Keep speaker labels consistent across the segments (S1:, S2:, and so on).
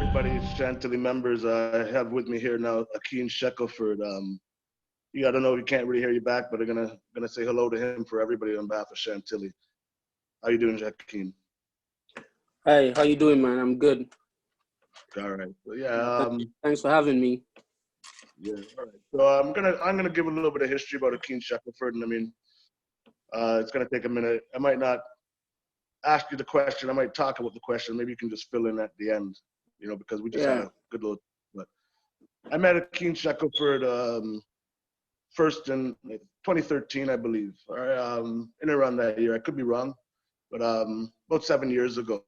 S1: everybody, Chantilly members. I have with me here now Akean Shackleford. I don't know if you can't really hear you back, but I'm gonna say hello to him for everybody on behalf of Chantilly. How you doing, Akean?
S2: Hey, how you doing, man? I'm good.
S1: All right. So,
S2: Thanks for having me.
S1: yeah. All right. So I'm gonna give a little bit of history about Akean Shackleford, and I mean, it's gonna take a minute. I might not ask you the question. I might talk about the question. Maybe you can just fill in at the end, because we just had a good little. But I met Akean Shackleford first in 2013, I believe, or in around that year. I could be wrong, but about 7 years ago.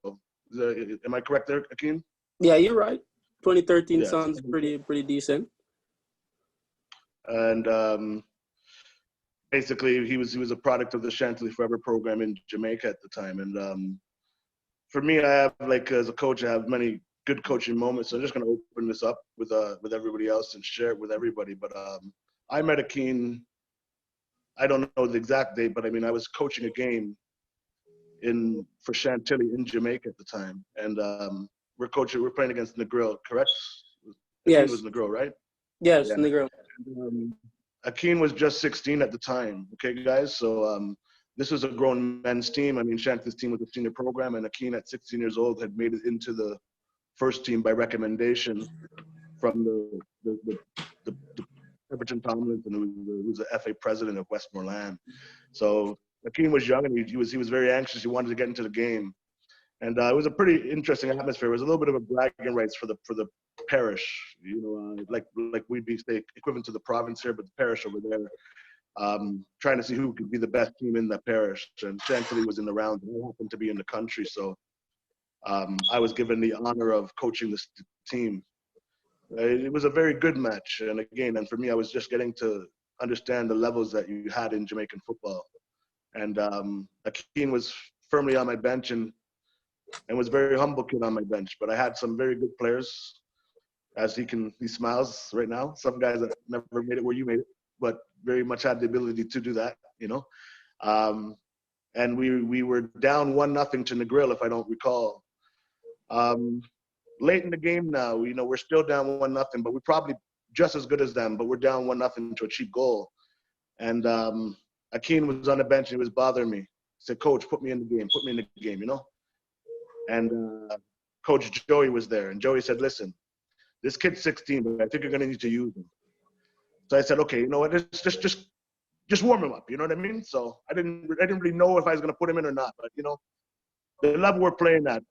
S1: Am I correct there, Akean?
S2: Yeah, you're right. 2013
S1: Yes.
S2: sounds pretty decent.
S1: And basically, he was a product of the Chantilly Forever program in Jamaica at the time. And for me, I have, like, as a coach, I have many good coaching moments. So I'm just going to open this up with everybody else and share it with everybody. But I met Akean, I don't know the exact date, but I mean, I was coaching a game for Chantilly in Jamaica at the time. And we're playing against Negril, correct?
S2: Yes.
S1: Akean was Negril, right?
S2: Yes,
S1: Yeah.
S2: Negro.
S1: Akean was just 16 at the time, okay, guys? So this was a grown men's team. I mean, Chantilly's team was a senior program, and Akean at 16 years old had made it into the first team by recommendation from the Everton Tomlinson, who was the FA president of Westmoreland. So Akean was young, and he was very anxious. He wanted to get into the game. And it was a pretty interesting atmosphere. It was a little bit of a bragging rights for the parish, like we'd be equivalent to the province here, but the parish over there, trying to see who could be the best team in that parish. And Chantilly was in the round, and I happened to be in the country, so I was given the honor of coaching this team. It was a very good match, and for me, I was just getting to understand the levels that you had in Jamaican football. And Akean was firmly on my bench and was a very humble kid on my bench. But I had some very good players, as he smiles right now. Some guys that never made it where you made it, but very much had the ability to do that, And we were down 1-0 to Negril, if I don't recall. Late in the game now, we're still down 1-0, but we're probably just as good as them, but we're down 1-0 to a cheap goal. And Akean was on the bench and he was bothering me. He said, "Coach, put me in the game, And Coach Joey was there, and Joey said, "Listen, this kid's 16, but I think you're going to need to use him." So I said, "Okay, you know what? Just warm him up." You know what I mean? So I didn't really know if I was going to put him in or not, but the level we're playing at.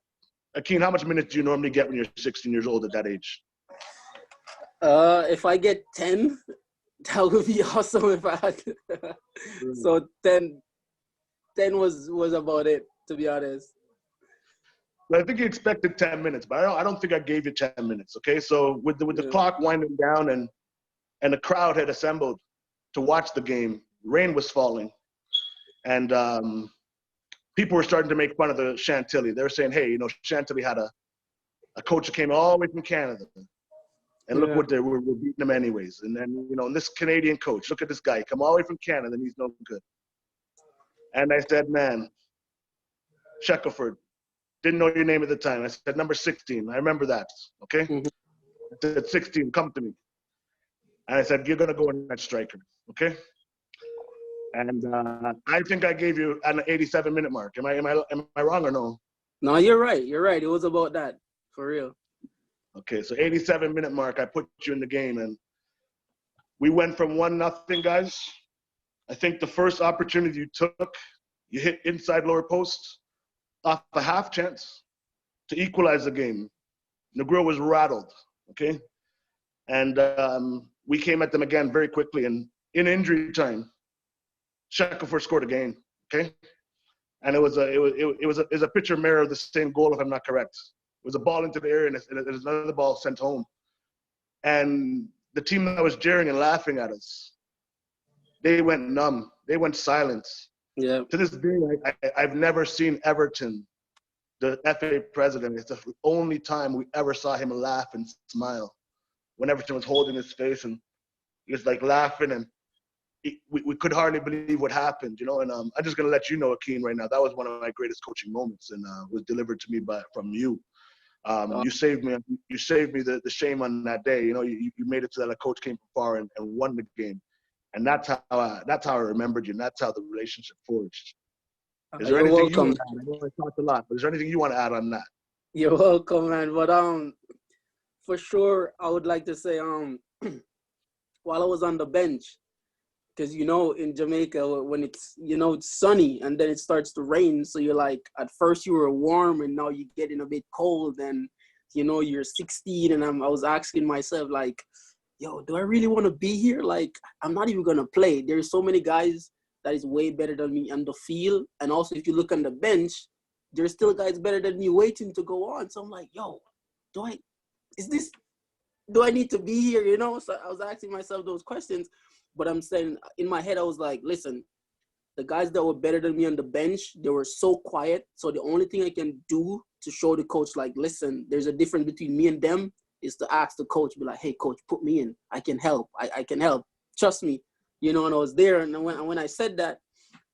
S1: Akean, how much minutes do you normally get when you're 16 years old at that age?
S2: If I get 10, that would be awesome if I had. So 10 was about it, to be honest.
S1: I think you expected 10 minutes, but I don't think I gave you 10 minutes. Okay, so with the clock winding down and the crowd had assembled to watch the game, rain was falling, and people were starting to make fun of the Chantilly. They were saying, "Hey, Chantilly had a coach that came all the way from Canada, and look what we're beating them anyways." And then and this Canadian coach, look at this guy, come all the way from Canada, and he's no good. And I said, "Man, Shackleford, didn't know your name at the time." I said, "Number 16. I remember that." Okay.
S2: Mm-hmm.
S1: I said, "16, come to me." And I said, "You're gonna go in that striker." Okay. And I think I gave you an 87-minute mark. Am I wrong or no?
S2: No, you're right. You're right. It was about that, for real.
S1: Okay, so 87-minute mark, I put you in the game, and we went from 1-0, guys. I think the first opportunity you took, you hit inside lower post off a half chance to equalize the game. Negril was rattled, okay? And we came at them again very quickly, and in injury time, Shackleford scored again, okay? And it was a picture mirror of the same goal, if I'm not correct. It was a ball into the area, and there's another ball sent home. And the team that was jeering and laughing at us, they went numb. They went silent.
S2: Yeah.
S1: To this day, I've never seen Everton, the FA president. It's the only time we ever saw him laugh and smile. When Everton was holding his face, and he was like laughing, and we could hardly believe what happened, And I'm just gonna let you know, Akean, right now, that was one of my greatest coaching moments, and was delivered to me from you.
S2: Uh,
S1: You saved me. You saved me the shame on that day. You know, you made it so that a coach came from far and won the game, and that's how I remembered you. And that's how the relationship forged. Is there
S2: you're
S1: anything you
S2: welcome.
S1: want to add? I know I talked a lot, but is there anything you want to add on that?
S2: You're welcome, man. But for sure, I would like to say while I was on the bench, because you know in Jamaica when it's it's sunny and then it starts to rain, so you're like at first you were warm and now you're getting a bit cold, and you're 16, and I was asking myself like, yo, do I really want to be here? Like, I'm not even gonna play. There's so many guys that is way better than me on the field, and also if you look on the bench, there's still guys better than me waiting to go on. So I'm like, yo, do I is this do I need to be here? So I was asking myself those questions, but I'm saying in my head, I was like, listen, the guys that were better than me on the bench, they were so quiet. So the only thing I can do to show the coach, like, listen, there's a difference between me and them, is to ask the coach, be like, hey, coach, put me in. I can help. I can help. Trust me. And I was there. And when I said that,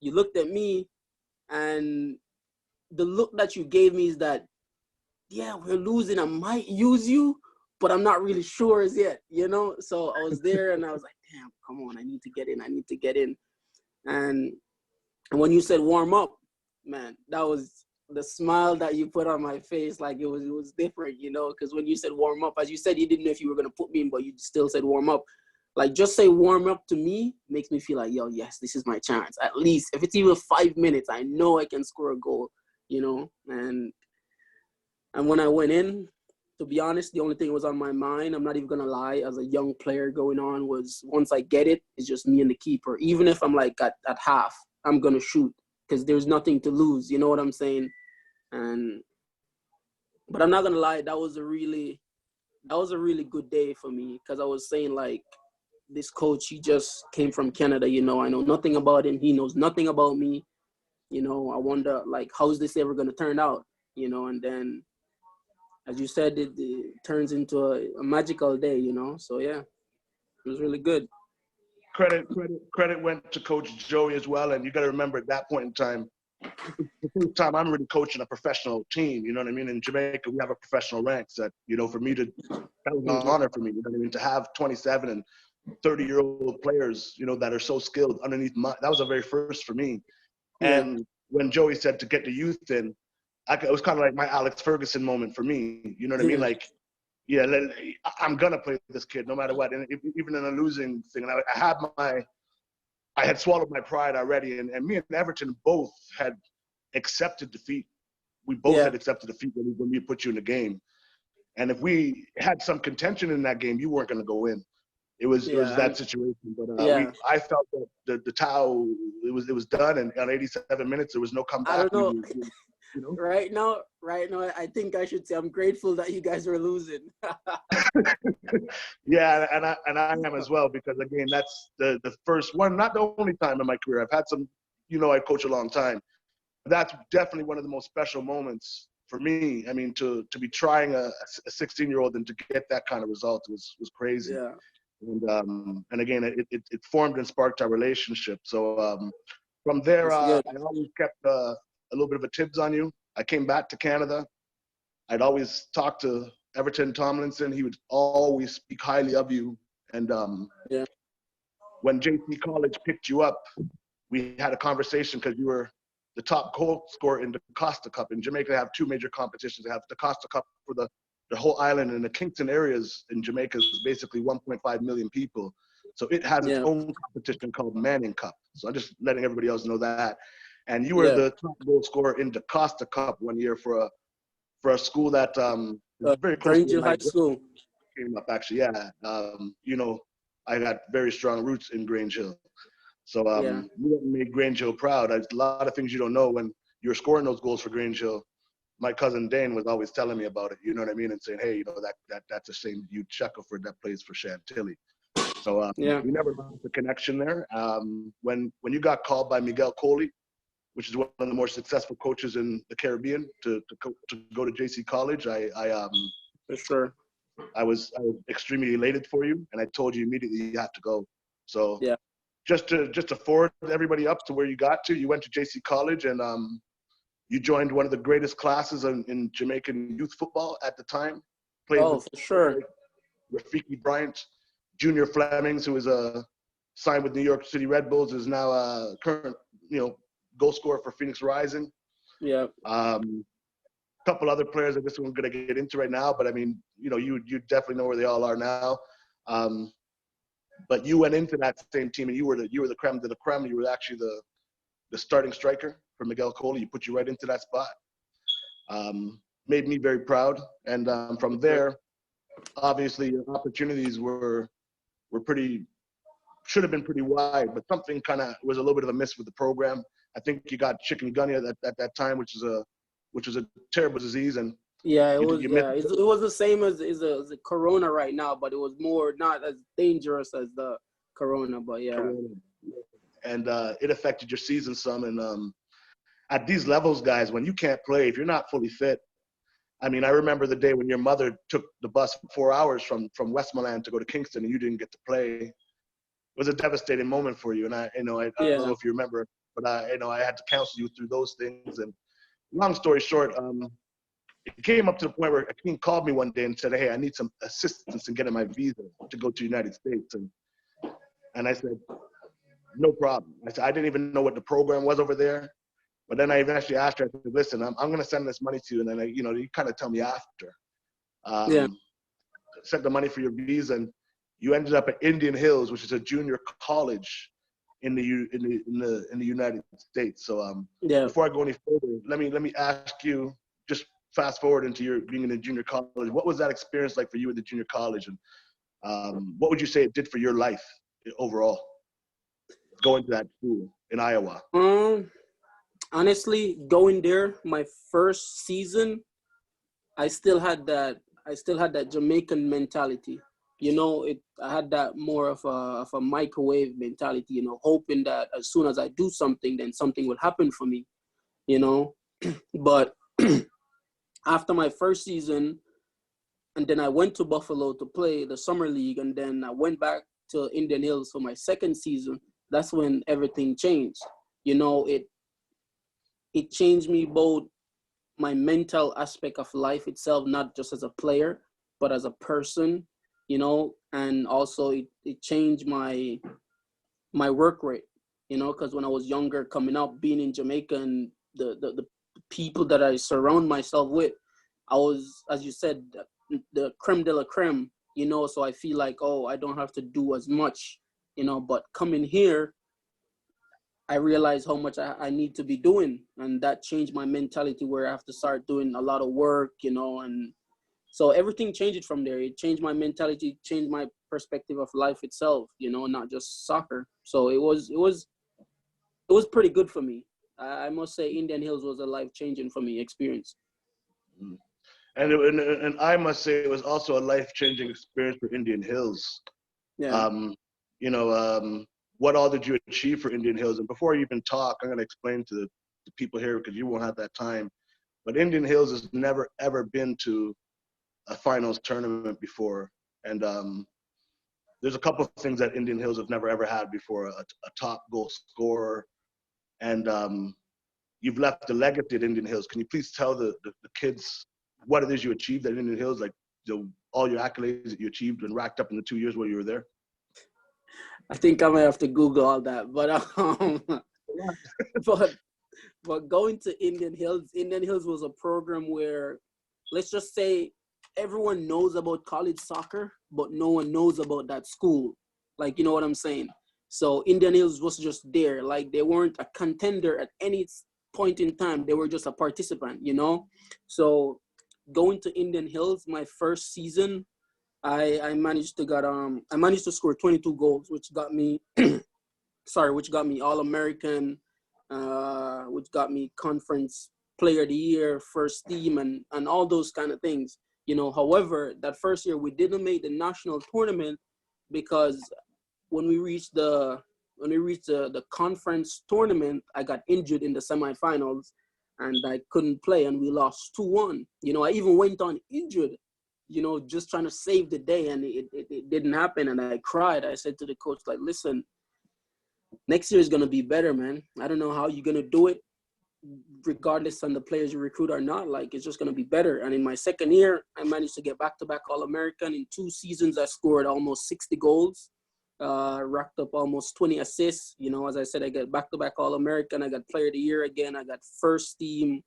S2: you looked at me, and the look that you gave me is that, yeah, we're losing. I might use you, but I'm not really sure as yet, So I was there and I was like, damn, come on, I need to get in. I need to get in. And when you said warm up, man, that was the smile that you put on my face. Like it was different, because when you said warm up, as you said, you didn't know if you were going to put me in, but you still said warm up. Like just say warm up to me makes me feel like, yo, yes, this is my chance. At least if it's even 5 minutes, I know I can score a goal, and when I went in, to be honest, the only thing that was on my mind, I'm not even going to lie, as a young player going on, was once I get it, it's just me and the keeper. Even if I'm like at half, I'm going to shoot because there's nothing to lose. You know what I'm saying? But I'm not going to lie, that was a really good day for me, because I was saying like, this coach, he just came from Canada, I know nothing about him. He knows nothing about me. I wonder, like, how's this ever going to turn out? And then, as you said, it turns into a magical day, So yeah, it was really good.
S1: Credit went to Coach Joey as well. And you got to remember at that point in time, the first time I'm really coaching a professional team. You know what I mean? In Jamaica, we have a professional ranks that, for me that was an honor for me. You know what I mean? To have 27 and 30-year-old players, that are so skilled underneath that was the very first for me. And when Joey said to get the youth in, it was kind of like my Alex Ferguson moment for me. You know what I mean? Like, yeah, I'm gonna play this kid no matter what, and even in a losing thing. And I had swallowed my pride already, and me and Everton both had accepted defeat. We both had accepted defeat when we put you in the game. And if we had some contention in that game, you weren't gonna go in. It was that situation, but I felt that the towel it was done, and on 87 minutes there was no comeback.
S2: I don't know. Right now, I think I should say I'm grateful that you guys were losing.
S1: Yeah, and I am as well, because again, that's the first one, not the only time in my career. I've had some, I coach a long time. That's definitely one of the most special moments for me. I mean, to be trying a 16-year-old and to get that kind of result was crazy.
S2: Yeah.
S1: And again, it formed and sparked our relationship. So from there, I always kept a little bit of a tips on you. I came back to Canada. I'd always talk to Everton Tomlinson. He would always speak highly of you. And when JC College picked you up, we had a conversation because you were the top goal scorer in the Costa Cup. In Jamaica, they have two major competitions. They have the Costa Cup for the whole island, and the Kingston areas in Jamaica is basically 1.5 million people. So it has its own competition called Manning Cup. So I'm just letting everybody else know that. And you were the top goal scorer in the Costa Cup one year for a school that is very close
S2: Grange
S1: to
S2: High School.
S1: Came up actually, yeah. I got very strong roots in Grange Hill. So you made Grange Hill proud. There's a lot of things you don't know when you're scoring those goals for Grange Hill. My cousin Dane was always telling me about it, you know what I mean, and saying, hey, that's the same Akean Shackleford that plays for Chantilly. So we never lost the connection there. When you got called by Miguel Coley, which is one of the more successful coaches in the Caribbean, to go to JC College,
S2: for sure.
S1: I was extremely elated for you, and I told you immediately you have to go. So just to forward everybody up to where you got to, you went to JC College, and You joined one of the greatest classes in Jamaican youth football at the time. Played
S2: Oh,
S1: with
S2: for sure.
S1: Rafiki Bryant, Junior Flemings, who is signed with New York City Red Bulls, is now a current, goal scorer for Phoenix Rising.
S2: Yeah.
S1: Couple other players that this one's going to get into right now, but I mean, you definitely know where they all are now. But you went into that same team, and you were the creme de la creme. You were actually the starting striker for Miguel Coley. You put you right into that spot. Made me very proud, and from there, obviously, your opportunities were should have been pretty wide, but something kind of was a little bit of a miss with the program. I think you got chikungunya at that time, which was a terrible disease, and
S2: Yeah, it was.
S1: you
S2: Yeah,
S1: missed.
S2: it was the same as the corona right now, but it was not as dangerous as the corona. But yeah,
S1: Corona. And it affected your season some. And at these levels, guys, when you can't play, if you're not fully fit, I mean, I remember the day when your mother took the bus 4 hours from Westmoreland to go to Kingston, and you didn't get to play. It was a devastating moment for you. And I don't know if you remember, but I had to counsel you through those things. And long story short, it came up to the point where Akean called me one day and said, "Hey, I need some assistance in getting my visa to go to the United States." And I said, "No problem." I said, I didn't even know what the program was over there. But then I eventually asked her, I said, "Listen, I'm going to send this money to you." And then, you kind of tell me after. Sent the money for your visa, and you ended up at Indian Hills, which is a junior college in the United States. So before I go any further, let me ask you, just fast forward into your being in the junior college. What was that experience like for you at the junior college, and what would you say it did for your life overall, going to that school in Iowa?
S2: Honestly, going there, my first season, I still had that Jamaican mentality. I had that more of a microwave mentality. Hoping that as soon as I do something, then something will happen for me. But after my first season, and then I went to Buffalo to play the summer league, and then I went back to Indian Hills for my second season. That's when everything changed. It changed me both my mental aspect of life itself, not just as a player, but as a person, and also it changed my work rate, because when I was younger, coming up, being in Jamaica, and the people that I surround myself with, I was, as you said, the creme de la creme, so I feel like, oh, I don't have to do as much, but coming here, I realized how much I need to be doing, and that changed my mentality where I have to start doing a lot of work, and so everything changed from there. It changed my mentality, changed my perspective of life itself, not just soccer. So it was pretty good for me. I must say Indian Hills was a life-changing for me experience.
S1: And I must say it was also a life-changing experience for Indian Hills.
S2: Yeah.
S1: What all did you achieve for Indian Hills? And before you even talk, I'm going to explain to the people here, because you won't have that time. But Indian Hills has never, ever been to a finals tournament before. And there's a couple of things that Indian Hills have never, ever had before, a top goal scorer. And you've left a legacy at Indian Hills. Can you please tell the kids what it is you achieved at Indian Hills, like all your accolades that you achieved and racked up in the 2 years while you were there?
S2: I think I might have to Google all that, but going to Indian Hills was a program where, let's just say, everyone knows about college soccer, but no one knows about that school. Like, you know what I'm saying? So Indian Hills was just there. Like, they weren't a contender at any point in time. They were just a participant, So going to Indian Hills, my first season, I managed to score 22 goals, which got me All-American, which got me Conference Player of the Year, first team, and all those kind of things. However, that first year we didn't make the national tournament because when we reached the conference tournament, I got injured in the semifinals and I couldn't play, and we lost 2-1. I even went on injured, just trying to save the day, and it didn't happen. And I cried. I said to the coach, like, listen, next year is going to be better, man. I don't know how you're going to do it, regardless on the players you recruit or not, like it's just going to be better. And in my second year, I managed to get back-to-back All-American. In 2 seasons, I scored almost 60 goals, racked up almost 20 assists. You know, as I said, I got back-to-back All-American. I got Player of the Year again. I got first team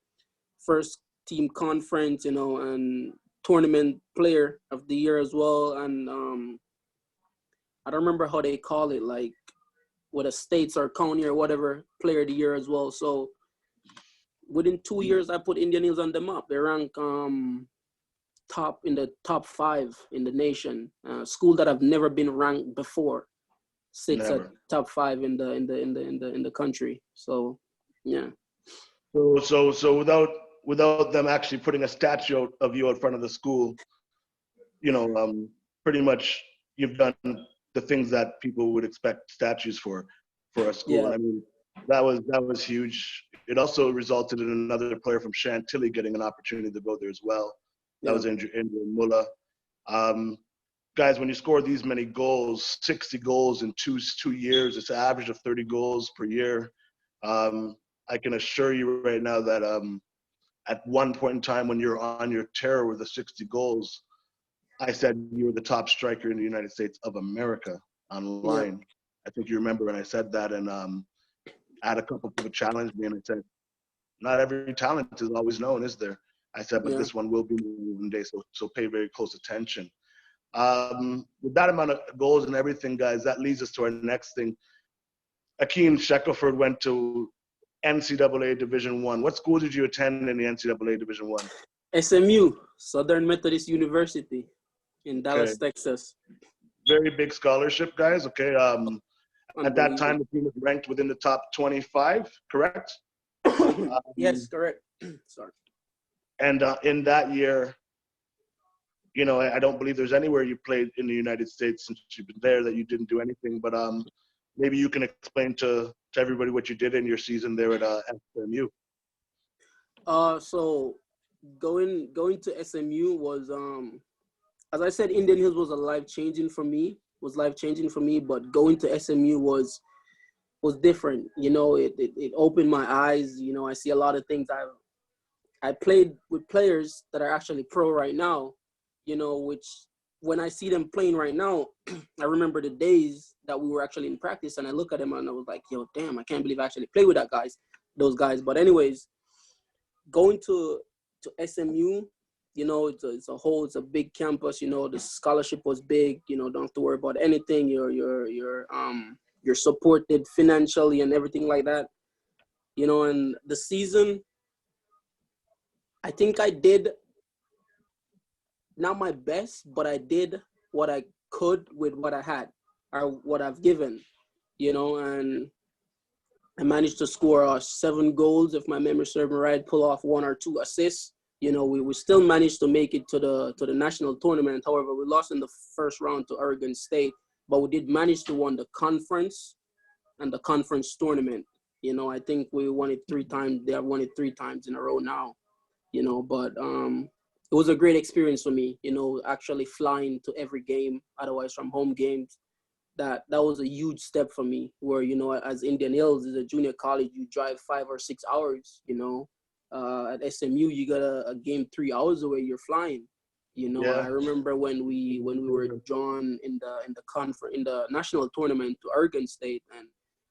S2: conference, you know, and tournament Player of the Year as well. And I don't remember how they call it, like whether states or county or whatever, Player of the Year as well. So within 2 years, I put Indian Hills on the map. They rank top in the top 5 in the nation. School that have never been ranked before sits at top 5 in the country. So yeah.
S1: So without them actually putting a statue of you in front of the school, you know, pretty much you've done the things that people would expect statues for a school.
S2: Yeah.
S1: And I mean, that was huge. It also resulted in another player from Chantilly getting an opportunity to go there as well. That was Andrew Mullah. Guys, when you score these many goals, 60 goals in two years, it's an average of 30 goals per year. I can assure you right now that at one point in time when you're on your tear with the 60 goals, I said you were the top striker in the United States of America online. Yeah. I think you remember when I said that, and I had a couple people challenge me, and I said, not every talent is always known, is there? I said, but this one will be one day, so pay very close attention. With that amount of goals and everything, guys, that leads us to our next thing. Akean Shackleford went to NCAA Division I. What school did you attend in the NCAA Division I?
S2: SMU, Southern Methodist University in Dallas, Texas.
S1: Very big scholarship, guys, okay? At that time, the team was ranked within the top 25, correct?
S2: Yes, correct. Sorry.
S1: And in that year, you know, I don't believe there's anywhere you played in the United States since you've been there that you didn't do anything. But maybe you can explain to everybody what you did in your season there at SMU.
S2: So going to SMU was, as I said, Indian Hills was life-changing for me. But going to SMU was different. You know, it opened my eyes. You know, I see a lot of things. I played with players that are actually pro right now, you know, which when I see them playing right now, I remember the days that we were actually in practice, and I look at them and I was like, yo, damn, I can't believe I actually played with those guys. But anyways, going to SMU, you know, it's a big campus, you know, the scholarship was big, you know, don't have to worry about anything. You're supported financially and everything like that, you know. And the season, I think I did not my best, but I did what I could with what I had or what I've given, you know. And I managed to score 7 goals, if my memory serves me right, pull off 1 or 2 assists. You know, we still managed to make it to the national tournament. However, we lost in the first round to Oregon State, but we did manage to win the conference and the conference tournament. You know, I think we won it 3 times. They have won it 3 times in a row now. You know, but it was a great experience for me, you know, actually flying to every game, otherwise from home games. That was a huge step for me, where, you know, as Indian Hills is a junior college, you drive 5 or 6 hours, you know. At SMU, you got a game 3 hours away, you're flying. You know, I remember when we were drawn in the national tournament to Oregon State, and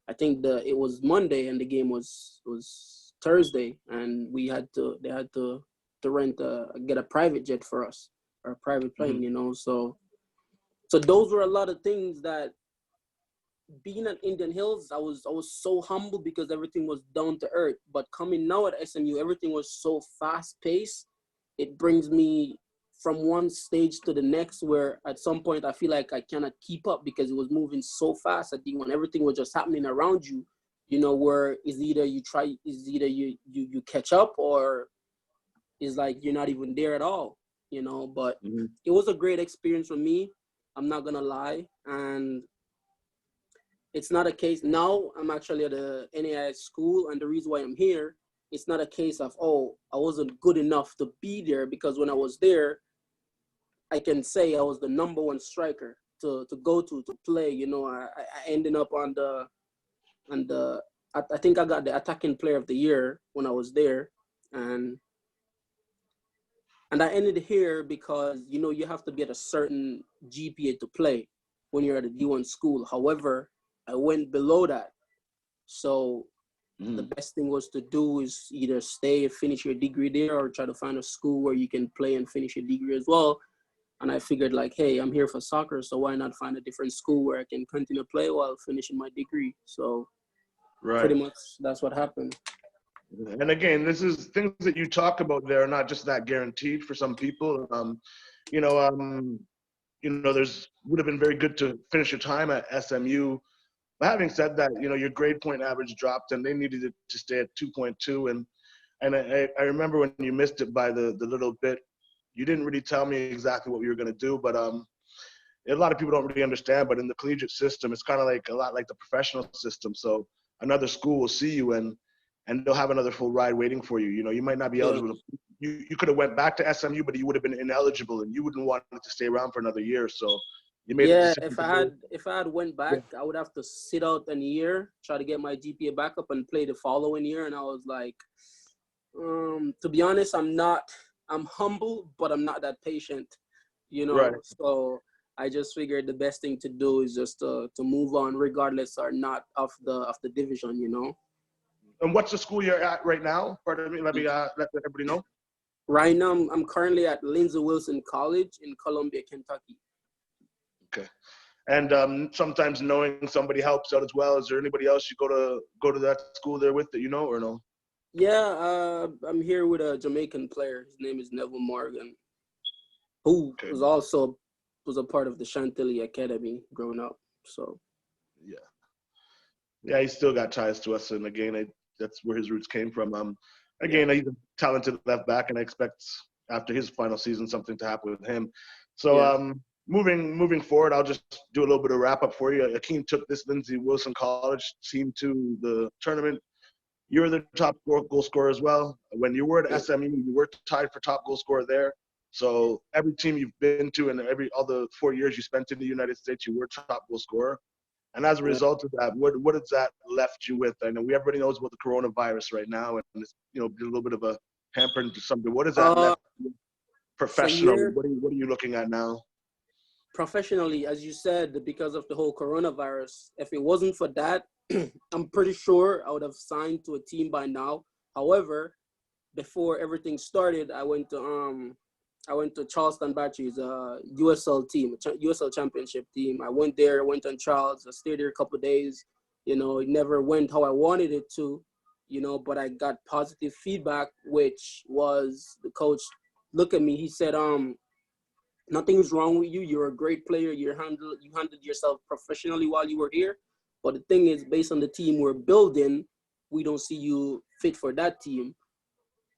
S2: I think it was Monday and the game was Thursday, and they had to rent get a private jet for us, or a private plane, you know. So those were a lot of things that, being at Indian Hills, I was so humble because everything was down to earth. But coming now at SMU, everything was so fast paced. It brings me from one stage to the next, where at some point I feel like I cannot keep up because it was moving so fast. I think when everything was just happening around you, you know, where is either you catch up, or is like you're not even there at all, you know. But it was a great experience for me, I'm not gonna lie. And it's not a case now, I'm actually at a NAIA school, and the reason why I'm here, it's not a case of, oh, I wasn't good enough to be there, because when I was there, I can say I was the #1 striker to go to play. You know, I ended up on the I think I got the attacking player of the year when I was there, and I ended here because you have to get a certain GPA to play when you're at a D1 school. However, I went below that, so the best thing was to do is either stay and finish your degree there, or try to find a school where you can play and finish your degree as well. And I figured, like, hey, I'm here for soccer, so why not find a different school where I can continue to play while finishing my degree? So pretty much that's what happened.
S1: And again, this is things that you talk about there are not just that guaranteed for some people. You know, there's would have been very good to finish your time at SMU. But having said that, your grade point average dropped and they needed it to stay at 2.2. And I remember when you missed it by the little bit, you didn't really tell me exactly what you were going to do. But a lot of people don't really understand. But in the collegiate system, it's kind of like a lot like the professional system. So another school will see you and they'll have another full ride waiting for you. You might not be eligible. You could have went back to SMU, but you would have been ineligible and you wouldn't want to stay around for another year. So you made a decision.
S2: If I had went back, I would have to sit out a year, try to get my GPA back up and play the following year. And I was like, to be honest, I'm humble, but I'm not that patient,
S1: Right.
S2: So I just figured the best thing to do is just to move on, regardless or not of the division,
S1: And what's the school you're at right now? Pardon me, let everybody know.
S2: Right now, I'm currently at Lindsey Wilson College in Columbia, Kentucky.
S1: Okay. And sometimes knowing somebody helps out as well. Is there anybody else you go to that school there with that or no?
S2: Yeah, I'm here with a Jamaican player. His name is Neville Morgan, who was a part of the Chantilly Academy growing up. So.
S1: Yeah, he's still got ties to us, and again, that's where his roots came from. Again, he's a talented left back, and I expect after his final season something to happen with him. So moving forward, I'll just do a little bit of wrap up for you. Akean took this Lindsey Wilson College team to the tournament. You were the top goal scorer as well. When you were at SMU, you were tied for top goal scorer there. So every team you've been to and all the 4 years you spent in the United States, you were top goal scorer. And as a result of that, what has that left you with? I know everybody knows about the coronavirus right now, and it's a little bit of a hamper to something. What has that left you professionally? What are you looking at now?
S2: Professionally, as you said, because of the whole coronavirus, if it wasn't for that, I'm pretty sure I would have signed to a team by now. However, before everything started, I went to Charleston Batteries, USL team, USL championship team. I went there, went on trials. I stayed there a couple of days. It never went how I wanted it to, but I got positive feedback, which was the coach looked at me. He said, nothing's wrong with you. You're a great player. You handled yourself professionally while you were here. But the thing is, based on the team we're building, we don't see you fit for that team.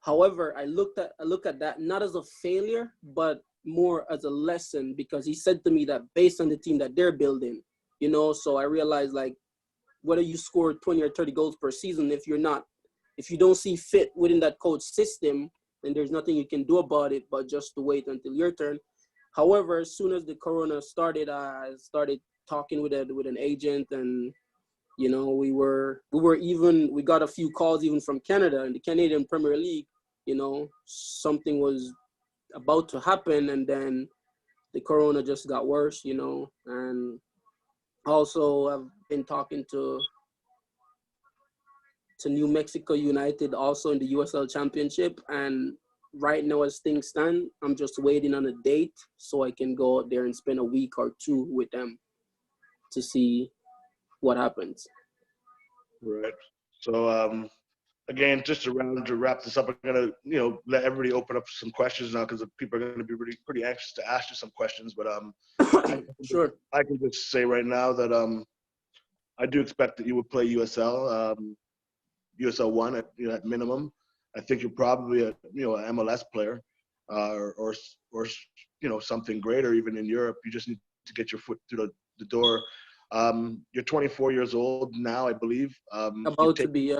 S2: However, I look at that not as a failure, but more as a lesson, because he said to me that based on the team that they're building, so I realized, like, whether you score 20 or 30 goals per season, if you don't see fit within that coach system, then there's nothing you can do about it but just to wait until your turn. However, as soon as the corona started, I started talking with an agent, and we got a few calls even from Canada and the Canadian Premier League. Something was about to happen, and then the corona just got worse. And also I've been talking to New Mexico United, also in the USL Championship, and right now, as things stand, I'm just waiting on a date so I can go out there and spend a week or two with them to see what happens.
S1: Right. So, again, just to wrap this up, I'm gonna let everybody open up some questions now, because people are going to be pretty anxious to ask you some questions. But
S2: Sure.
S1: I can just say right now that I do expect that you would play USL, USL 1 at minimum. I think you're probably an MLS player, or something greater even in Europe. You just need to get your foot through the door. You're 24 years old now, I believe.
S2: About to be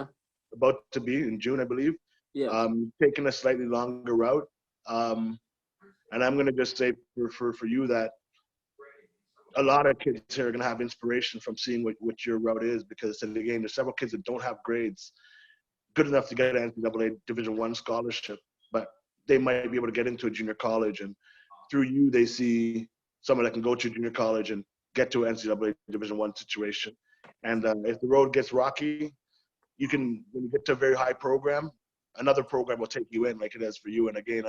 S1: in June, I believe.
S2: Yeah.
S1: Taking a slightly longer route. And I'm going to just say for you that a lot of kids here are going to have inspiration from seeing what your route is, because again, there's several kids that don't have grades good enough to get an NCAA Division I scholarship, but they might be able to get into a junior college, and through you, they see someone that can go to junior college and get to an NCAA Division I situation. And if the road gets rocky, you can, when you get to a very high program, another program will take you in like it has for you. And again,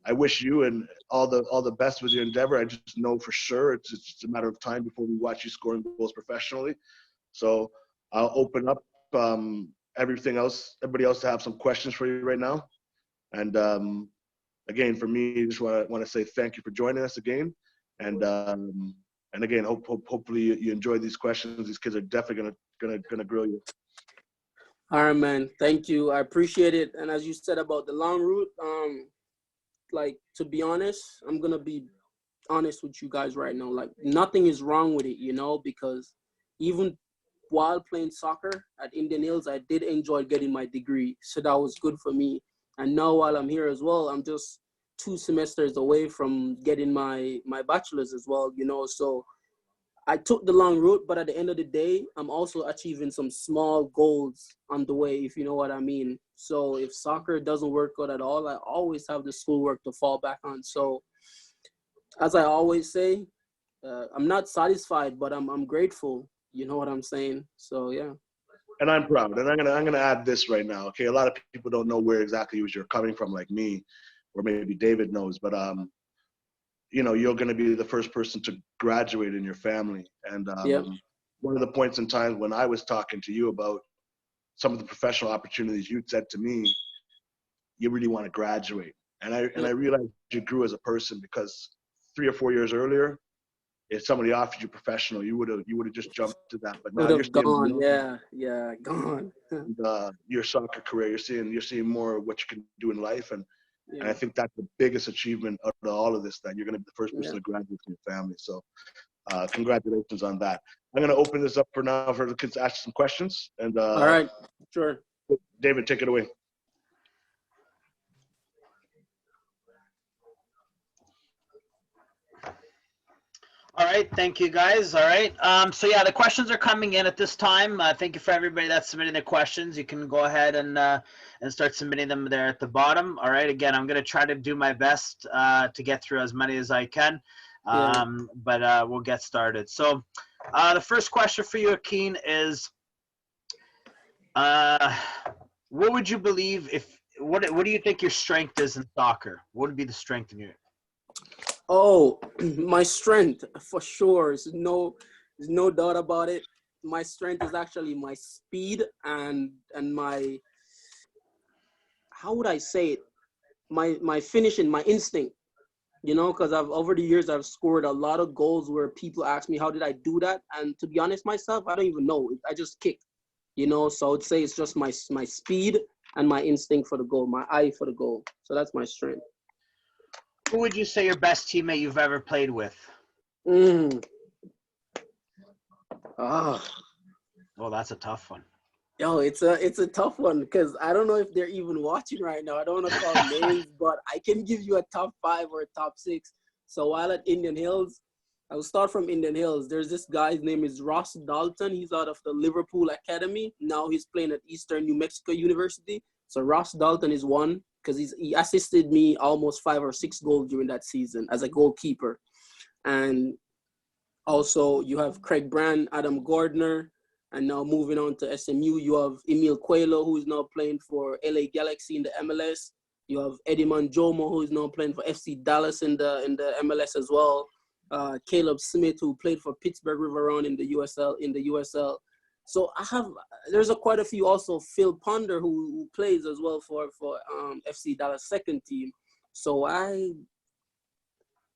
S1: I wish you and all the best with your endeavor. I just know for sure it's just a matter of time before we watch you scoring goals professionally. So I'll open up everybody else to have some questions for you right now. And again, for me, I just want to say thank you for joining us again. And again, hopefully you enjoy these questions. These kids are definitely gonna grill you.
S2: All right, man. Thank you. I appreciate it. And as you said about the long route, like, to be honest, I'm gonna be honest with you guys right now. Like, nothing is wrong with it, you know, because even while playing soccer at Indian Hills, I did enjoy getting my degree. So that was good for me. And now while I'm here as well, I'm just 2 semesters away from getting my bachelor's as well, you know. So I took the long route, but at the end of the day, I'm also achieving some small goals on the way, if you know what I mean. So if soccer doesn't work out at all, I always have the schoolwork to fall back on. So as I always say, I'm not satisfied, but I'm grateful. You know what I'm saying? So yeah.
S1: And I'm proud. And I'm gonna add this right now. Okay, a lot of people don't know where exactly you're coming from, like me, or maybe David knows, but you know, you're gonna be the first person to graduate in your family. And
S2: Yep.
S1: one of the points in time when I was talking to you about some of the professional opportunities, you said to me, you really want to graduate. And I realized you grew as a person, because 3 or 4 years earlier, if somebody offered you professional, you would have just jumped to that. But now
S2: Would
S1: you're
S2: have
S1: seeing
S2: gone.
S1: beyond
S2: Yeah, gone.
S1: your soccer career. You're seeing more of what you can do in life, and
S2: Yeah.
S1: I think that's the biggest achievement of all of this, that you're going to be the first person
S2: Yeah.
S1: to graduate from your family. So congratulations on that. I'm going to open this up for now for the kids to ask some questions. And
S2: All right. Sure.
S1: David, take it away.
S3: All right, thank you guys. All right, so yeah, the questions are coming in at this time. Thank you for everybody that's submitting their questions. You can go ahead and start submitting them there at the bottom. All right, again, I'm gonna try to do my best to get through as many as I can, but we'll get started. So the first question for you, Akean, is what would you believe what do you think your strength is in soccer? What would be the strength in your?
S2: Oh, my strength for sure. There's no doubt about it. My strength is actually my speed and my, how would I say it? My finishing, my instinct. You know, because over the years I've scored a lot of goals where people ask me how did I do that, and to be honest myself, I don't even know. I just kick. You know, so I would say it's just my speed and my instinct for the goal, my eye for the goal. So that's my strength.
S3: Who would you say your best teammate you've ever played with?
S2: Ah,
S3: Well, that's a tough one.
S2: yo, it's a tough one, because I don't know if they're even watching right now. I don't want to call names, but I can give you a top 5 or a top 6. So while at Indian Hills, I will start from Indian Hills. There's this guy, his name is Ross Dalton. He's out of the Liverpool Academy. Now he's playing at Eastern New Mexico University. So Ross Dalton is one, because he assisted me almost 5 or 6 goals during that season as a goalkeeper. And also you have Craig Brand, Adam Gardner, and now moving on to SMU, you have Emil Coelho, who is now playing for LA Galaxy in the MLS. You have Eddie Manjomo, who is now playing for FC Dallas in the MLS as well. Caleb Smith, who played for Pittsburgh River Run in the USL. So there's quite a few. Also Phil Ponder, who plays as well for FC Dallas second team. So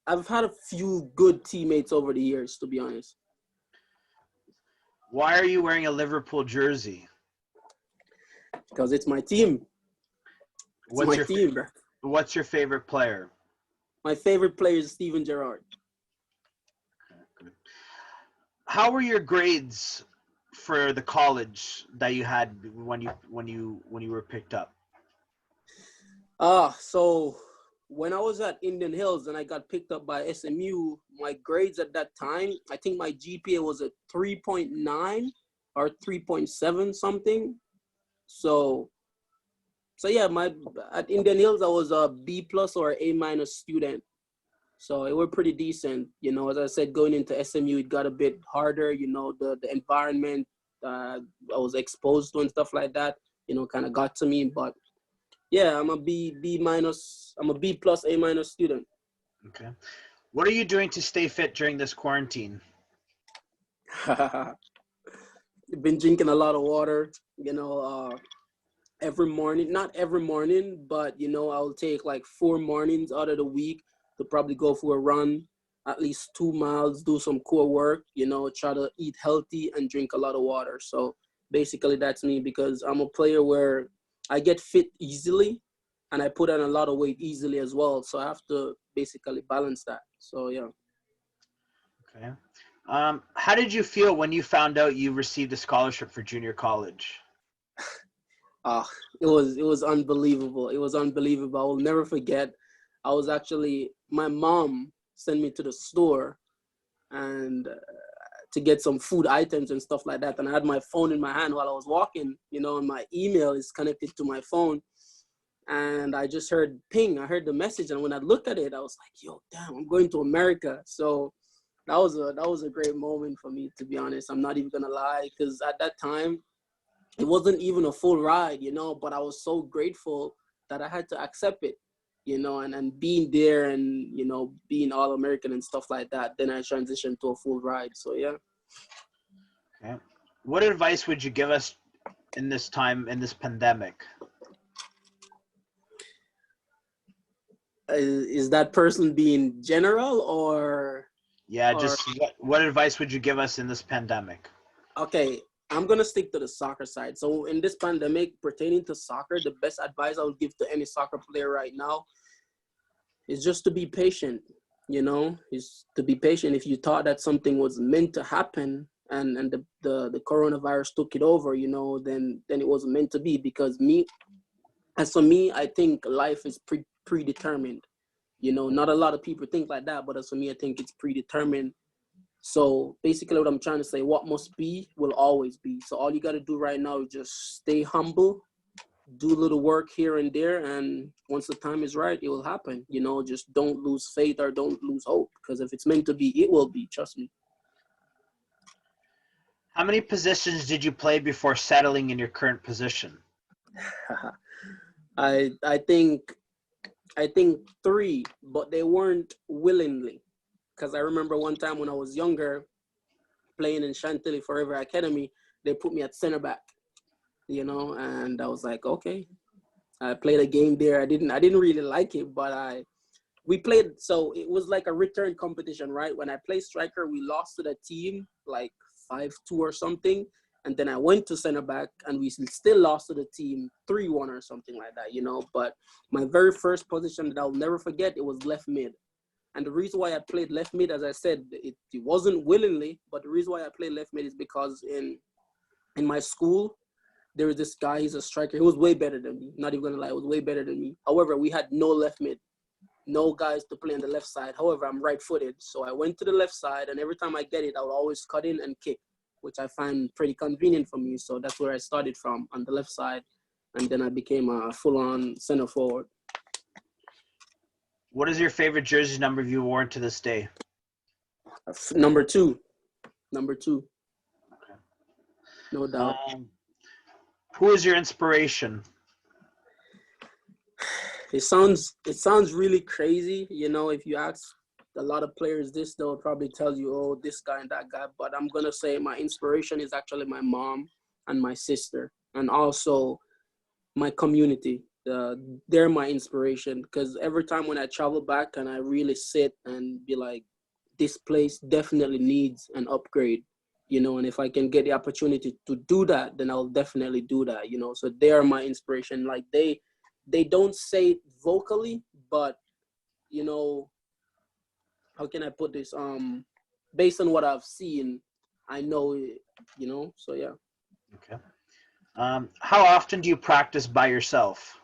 S2: I've had a few good teammates over the years, to be honest.
S3: Why are you wearing a Liverpool jersey?
S2: Because it's my team.
S3: What's your favorite player?
S2: My favorite player is Steven Gerrard.
S3: How were your grades for the college that you had when you were picked up?
S2: So when I was at Indian Hills and I got picked up by SMU, my grades at that time, I think my GPA was a 3.9 or 3.7 something. So yeah, at Indian Hills I was a B plus or A minus student. So it were pretty decent. You know, as I said, going into SMU, it got a bit harder. You know, the environment I was exposed to and stuff like that, you know, kind of got to me. But yeah, I'm a B minus. I'm a B plus A minus student.
S3: Okay. What are you doing to stay fit during this quarantine?
S2: Been drinking a lot of water. You know, every morning. Not every morning, but you know, I'll take like 4 mornings out of the week to probably go for a run, at least 2 miles, do some core work. You know, try to eat healthy and drink a lot of water. So basically, that's me because I'm a player where I get fit easily and I put on a lot of weight easily as well. So I have to basically balance that. So yeah.
S3: Okay. How did you feel when you found out you received a scholarship for junior college?
S2: It was unbelievable. It was unbelievable. I will never forget. I was actually, my mom sent me to the store and to get some food items and stuff like that. And I had my phone in my hand while I was walking, you know, and my email is connected to my phone. And I just heard ping. I heard the message, and when I looked at it, I was like, "Yo, damn, I'm going to America." So that was a great moment for me, to be honest. I'm not even gonna lie, because at that time, it wasn't even a full ride, you know, but I was so grateful that I had to accept it, you know, and being there and, you know, being all American and stuff like that. Then I transitioned to a full ride. So yeah.
S3: Okay. What advice would you give us in this time, in this pandemic?
S2: Is that person being general or?
S3: Yeah,
S2: Or
S3: just what advice would you give us in this pandemic?
S2: okay, I'm gonna stick to the soccer side. So in this pandemic pertaining to soccer, the best advice I would give to any soccer player right now is just to be patient. You know, is to be patient. If you thought that something was meant to happen and the coronavirus took it over, you know, then it wasn't meant to be. Because as for me, I think life is predetermined. You know, not a lot of people think like that, but as for me, I think it's predetermined. So basically what I'm trying to say, what must be will always be. So all you got to do right now is just stay humble, do a little work here and there, and once the time is right, it will happen. You know, just don't lose faith or don't lose hope, because if it's meant to be, it will be, trust me.
S3: How many positions did you play before settling in your current position?
S2: I think 3, but they weren't willingly. Because I remember one time when I was younger, playing in Chantilly Forever Academy, they put me at center back, you know, and I was like, okay. I played a game there. I didn't really like it, but we played, so it was like a return competition, right? When I played striker, we lost to the team like 5-2 or something. And then I went to center back and we still lost to the team 3-1 or something like that, you know. But my very first position that I'll never forget, it was left mid. And the reason why I played left mid, as I said, it wasn't willingly, but the reason why I played left mid is because in my school, there was this guy, he's a striker. He was way better than me. Not even gonna lie, he was way better than me. However, we had no left mid, no guys to play on the left side. However, I'm right-footed. So I went to the left side, and every time I get it, I would always cut in and kick, which I find pretty convenient for me. So that's where I started from, on the left side. And then I became a full-on center forward.
S3: What is your favorite jersey number you've worn to this day?
S2: Number 2.
S3: Okay.
S2: No doubt.
S3: Who is your inspiration?
S2: It sounds really crazy, you know. If you ask a lot of players this, they'll probably tell you, oh, this guy and that guy. But I'm gonna say my inspiration is actually my mom and my sister, and also my community. They're my inspiration, because every time when I travel back and I really sit and be like, this place definitely needs an upgrade, you know, and if I can get the opportunity to do that, then I'll definitely do that, you know. So they are my inspiration. Like they don't say it vocally, but you know, how can I put this? Based on what I've seen, I know it, you know. So yeah.
S3: Okay. How often do you practice by yourself?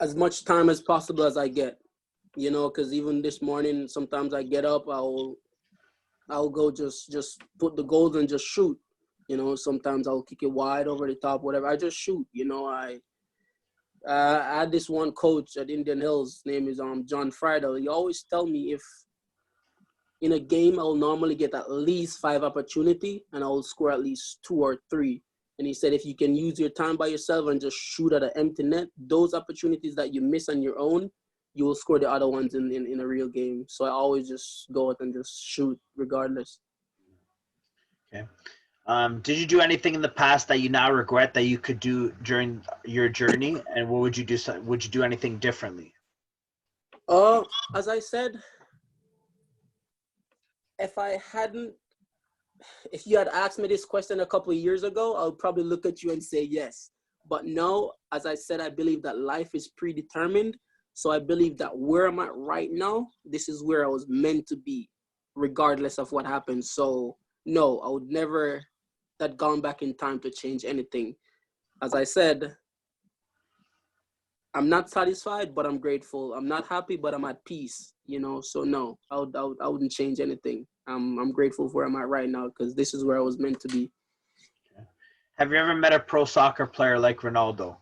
S2: as much time as possible as I get, you know, because even this morning, sometimes I get up, I'll go just put the goals and just shoot. You know, sometimes I'll kick it wide over the top, whatever. I just shoot. You know, I had this one coach at Indian Hills. His name is John Friedel. He always tell me if in a game I'll normally get at least 5 opportunity and I'll score at least 2 or 3. And he said if you can use your time by yourself and just shoot at an empty net, those opportunities that you miss on your own, you will score the other ones in a real game. So I always just go out and just shoot regardless.
S3: Okay. Did you do anything in the past that you now regret that you could do during your journey? And what would you do? Would you do anything differently?
S2: As I said, if you had asked me this question a couple of years ago, I would probably look at you and say yes. But now, as I said, I believe that life is predetermined. So I believe that where I'm at right now, this is where I was meant to be, regardless of what happens. So no, I would never have gone back in time to change anything. As I said, I'm not satisfied, but I'm grateful. I'm not happy, but I'm at peace. You know, so no, I wouldn't change anything. I'm grateful for where I'm at right now because this is where I was meant to be.
S3: Okay. Have you ever met a pro soccer player like Ronaldo?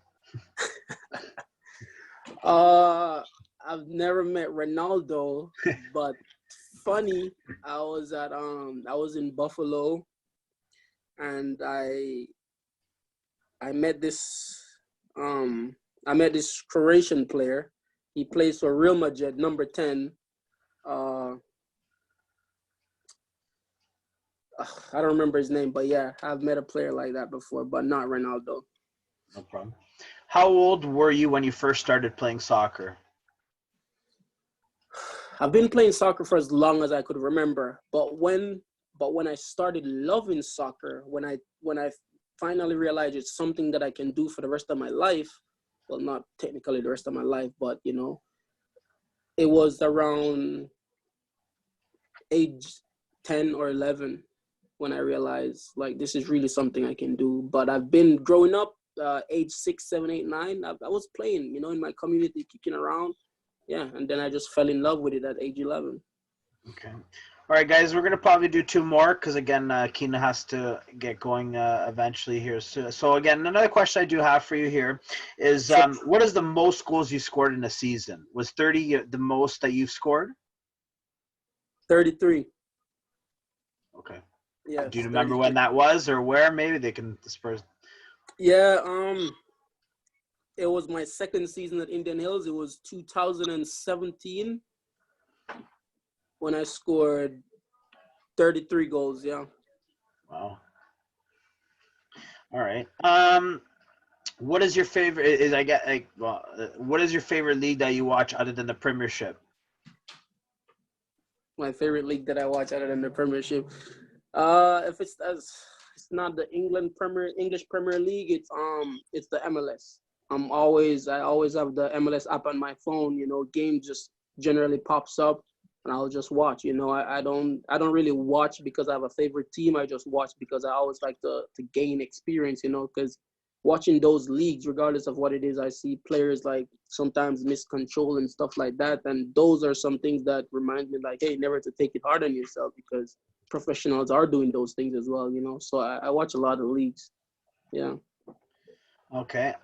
S2: I've never met Ronaldo, but funny, I was in Buffalo, and I met this Croatian player. He plays for Real Madrid, number 10. I don't remember his name, but yeah, I've met a player like that before, but not Ronaldo.
S3: No problem. How old were you when you first started playing soccer?
S2: I've been playing soccer for as long as I could remember, but when I started loving soccer, when I finally realized it's something that I can do for the rest of my life, well, not technically the rest of my life, but you know, it was around age 10 or 11 when I realized like this is really something I can do. But I've been growing up, age 6, 7, 8, 9. I was playing, you know, in my community, kicking around. Yeah, and then I just fell in love with it at age 11.
S3: Okay. All right, guys, we're going to probably do 2 more because, again, Keena has to get going eventually here. So, again, another question I do have for you here is what is the most goals you scored in a season? Was 30 the most that you've scored?
S2: 33.
S3: Okay.
S2: Yeah.
S3: Do you remember when that was or where? Maybe they can disperse.
S2: Yeah, it was my second season at Indian Hills. It was 2017 when I scored 33 goals. Yeah.
S3: Wow. All right. What is your favorite? What is your favorite league that you watch other than the Premiership?
S2: My favorite league that I watch other than the Premiership. If it's not the English Premier League, it's the MLS. I always have the MLS app on my phone. You know, game just generally pops up, and I'll just watch. You know, I don't really watch because I have a favorite team. I just watch because I always like to gain experience. You know, because watching those leagues, regardless of what it is, I see players like sometimes miss control and stuff like that, and those are some things that remind me like, hey, never to take it hard on yourself because professionals are doing those things as well. You know, so I watch a lot of leagues. Yeah.
S3: Okay.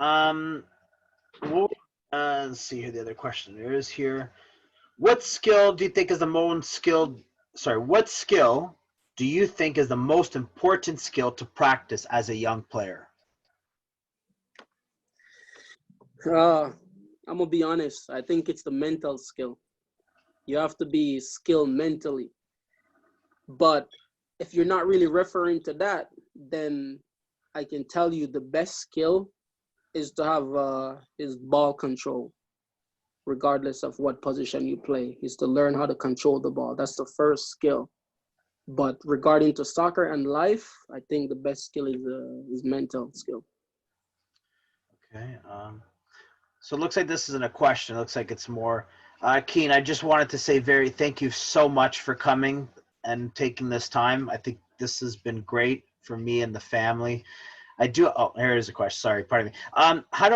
S3: Let's see who the other question there is here. What skill do you think is the most skilled? Sorry, what skill do you think is the most important skill to practice as a young player?
S2: I'm gonna be honest. I think it's the mental skill. You have to be skilled mentally. But if you're not really referring to that, then I can tell you the best skill is to have is ball control, regardless of what position you play, is to learn how to control the ball. That's the first skill. But regarding to soccer and life, I think the best skill is mental skill.
S3: Okay. So it looks like this isn't a question. It looks like it's more. Keen, I just wanted to say thank you so much for coming and taking this time. I think this has been great for me and the family. Here is a question. Sorry, pardon me. How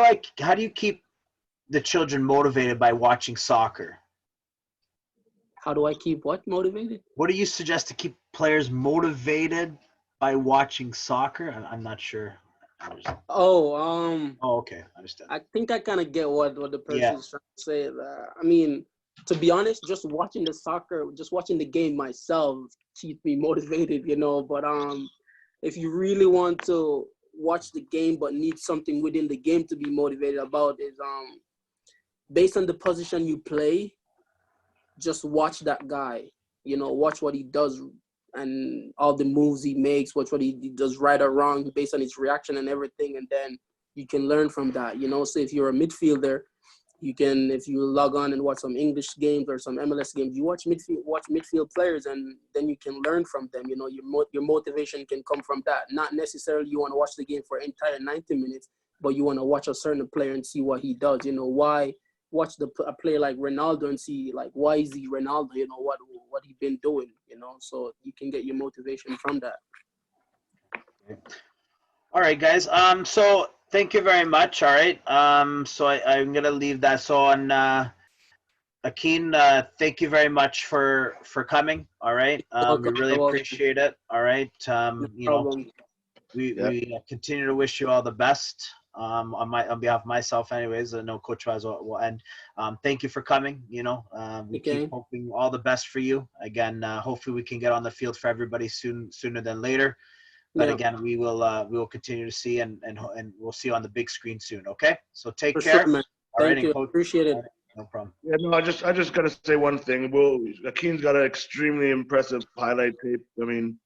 S3: do you keep the children motivated by watching soccer?
S2: How do I keep what motivated?
S3: What do you suggest to keep players motivated by watching soccer? I'm not sure.
S2: Oh,
S3: Oh, okay, I understand.
S2: I think I kind of get what the
S3: Yeah.
S2: person is trying to say. I mean, to be honest, just watching the soccer, just watching the game myself keeps me motivated, you know. But if you really want to watch the game but need something within the game to be motivated about, is based on the position you play, just watch that guy. You know, watch what he does and all the moves he makes, watch what he does right or wrong based on his reaction and everything, and then you can learn from that. You know, so if you're a midfielder, you can, if you log on and watch some English games or some MLS games, you watch midfield players, and then you can learn from them. You know, your motivation can come from that. Not necessarily you want to watch the game for entire 90 minutes, but you want to watch a certain player and see what he does. You know, why watch a player like Ronaldo and see, like, why is he Ronaldo? You know, what he been doing. You know, so you can get your motivation from that.
S3: All right, guys. So thank you very much. All right. So I'm gonna leave that. So on Akean, thank you very much for coming. All right. We really appreciate it. All right. You know, we continue to wish you all the best. On behalf of myself, anyways, I know Coach Vaz will end. Thank you for coming. You know, we keep hoping all the best for you. Again, hopefully we can get on the field for everybody sooner than later. But again, we will continue to see and we'll see you on the big screen soon. Okay, so take care.
S2: Sure, man. Thank you. Appreciate it.
S3: No problem.
S1: Yeah, no, I just gotta say one thing. Akeem's got an extremely impressive highlight tape. I mean,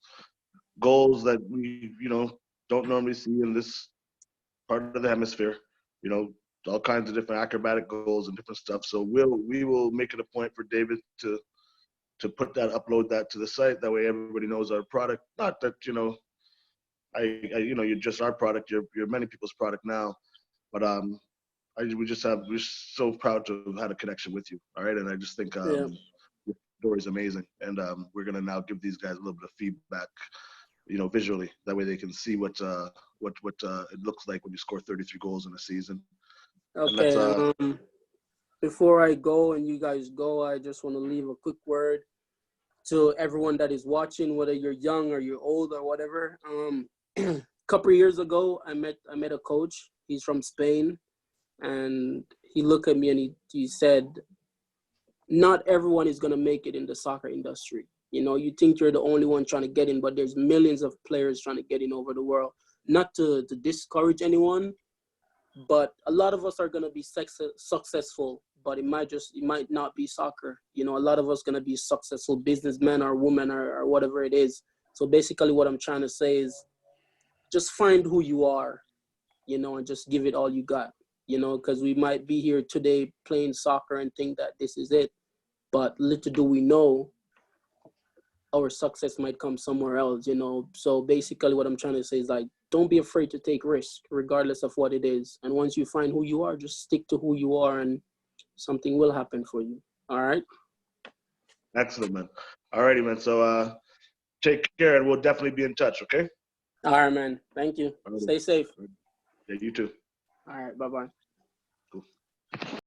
S1: goals that we don't normally see in this part of the hemisphere. You know, all kinds of different acrobatic goals and different stuff. So we will make it a point for David to put that, upload that to the site. That way everybody knows our product. Not that you're just our product. You're many people's product now, but we're so proud to have had a connection with you. All right, and I just think your story is amazing, and we're gonna now give these guys a little bit of feedback, visually. That way they can see what it looks like when you score 33 goals in a season.
S2: Okay. Before I go and you guys go, I just want to leave a quick word to everyone that is watching, whether you're young or you're old or whatever. A couple of years ago, I met a coach. He's from Spain, and he looked at me and he said, not everyone is going to make it in the soccer industry. You know, you think you're the only one trying to get in, but there's millions of players trying to get in over the world. Not to discourage anyone, but a lot of us are going to be successful, but it might not be soccer. You know, a lot of us going to be successful businessmen or women or whatever it is. So basically what I'm trying to say is just find who you are, and just give it all you got, because we might be here today playing soccer and think that this is it. But little do we know, our success might come somewhere else, So basically what I'm trying to say is, like, don't be afraid to take risks, regardless of what it is. And once you find who you are, just stick to who you are and something will happen for you. All right?
S1: Excellent, man. All righty, man. So take care, and we'll definitely be in touch, okay?
S2: All right, man. Thank you. Stay safe.
S1: Yeah, you too.
S2: All right. Bye-bye.
S1: Cool.